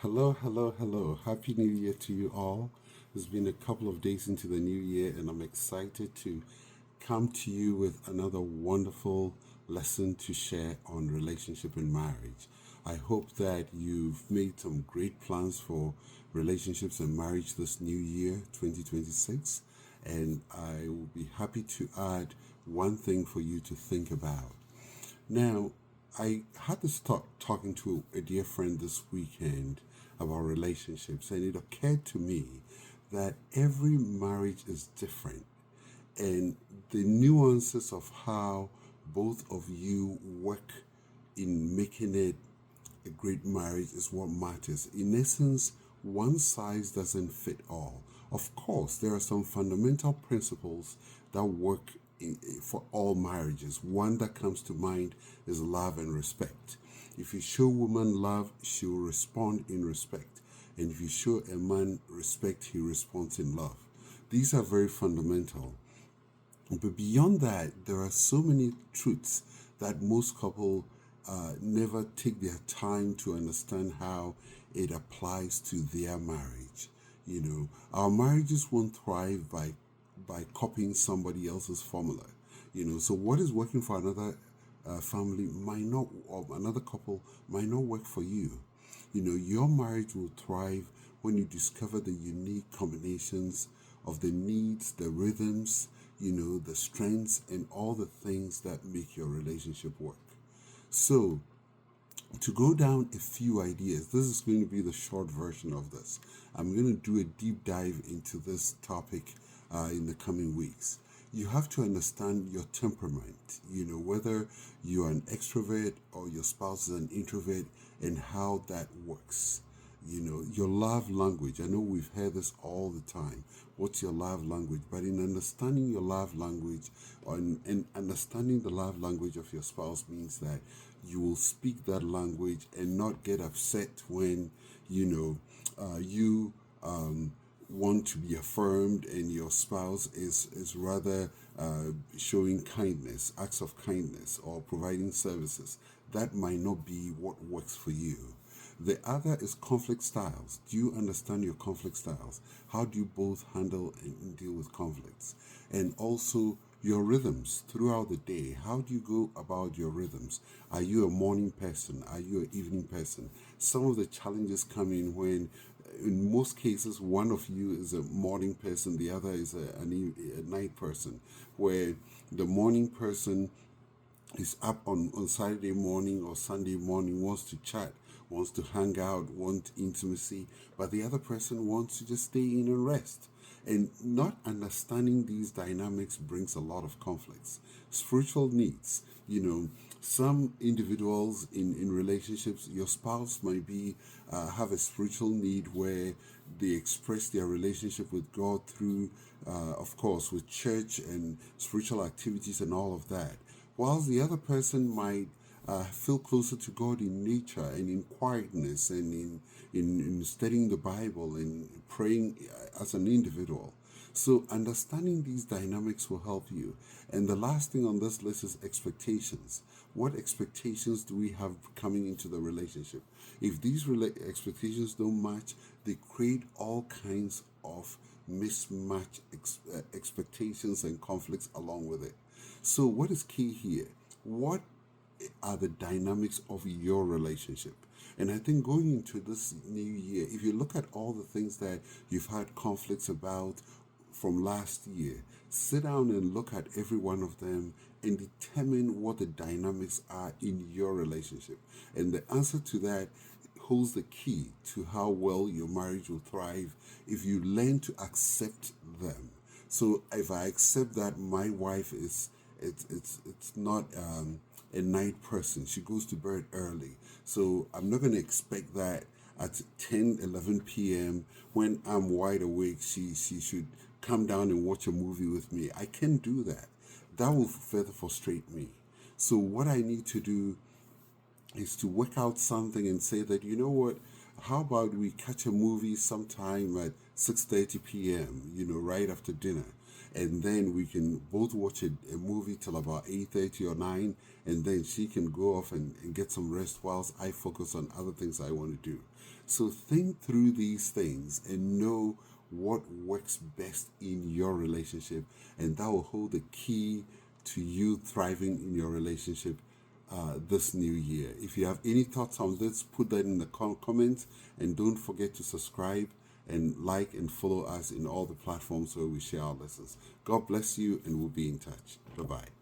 Hello, hello, hello. Happy New Year to you all. It's been a couple of days into the new year, and I'm excited to come to you with another wonderful lesson to share on relationship and marriage. I hope that you've made some great plans for relationships and marriage this new year, 2026, and I will be happy to add one thing for you to think about. Now, I had to start talking to a dear friend this weekend about relationships, and it occurred to me that every marriage is different, and the nuances of how both of you work in making it a great marriage is what matters. In essence, one size doesn't fit all. Of course, there are some fundamental principles that work for all marriages. One that comes to mind is love and respect. If you show woman love, she will respond in respect. And if you show a man respect, he responds in love. These are very fundamental. But beyond that, there are so many truths that most couple never take their time to understand how it applies to their marriage. Our marriages won't thrive by copying somebody else's formula. So what is working for another family might not, or another couple might not work for you. Your marriage will thrive when you discover the unique combinations of the needs, the rhythms, the strengths, and all the things that make your relationship work. So, to go down a few ideas, this is going to be the short version of this. I'm going to do a deep dive into this topic in the coming weeks. You have to understand your temperament, whether you're an extrovert or your spouse is an introvert, and how that works. Your love language. I know we've heard this all the time. What's your love language? But in understanding your love language, and understanding the love language of your spouse means that you will speak that language and not get upset when, you want to be affirmed and your spouse is rather showing kindness, acts of kindness, or providing services. That might not be what works for you. The other is conflict styles. Do you understand your conflict styles? How do you both handle and deal with conflicts? And also your rhythms throughout the day. How do you go about your rhythms? Are you a morning person? Are you an evening person? Some of the challenges come in when, in most cases, one of you is a morning person, the other is a night person, where the morning person is up on Saturday morning or Sunday morning, wants to chat, wants to hang out, wants intimacy, but the other person wants to just stay in and rest. And not understanding these dynamics brings a lot of conflicts. Spiritual needs, some individuals in relationships, your spouse might be have a spiritual need where they express their relationship with God through, of course, with church and spiritual activities and all of that, whilst the other person might feel closer to God in nature and in quietness and in studying the Bible and praying as an individual. So, understanding these dynamics will help you. And the last thing on this list is expectations. What expectations do we have coming into the relationship? If these expectations don't match, they create all kinds of mismatch expectations and conflicts along with it. So, what is key here? What are the dynamics of your relationship? And I think going into this new year, if you look at all the things that you've had conflicts about from last year, sit down and look at every one of them and determine what the dynamics are in your relationship. And the answer to that holds the key to how well your marriage will thrive if you learn to accept them. So if I accept that my wife is it's not a night person. She goes to bed early. So I'm not going to expect that at 10, 11 p.m. when I'm wide awake, she should come down and watch a movie with me. I can't do that. That will further frustrate me. So what I need to do is to work out something and say that, you know what, how about we catch a movie sometime at 6:30 p.m., right after dinner. and then we can both watch a movie till about 8:30 or 9, and then she can go off and get some rest whilst I focus on other things I want to do. So think through these things and know what works best in your relationship, and that will hold the key to you thriving in your relationship this new year. If you have any thoughts on this, put that in the comments, and don't forget to subscribe and like and follow us in all the platforms where we share our lessons. God bless you, and we'll be in touch. Bye bye.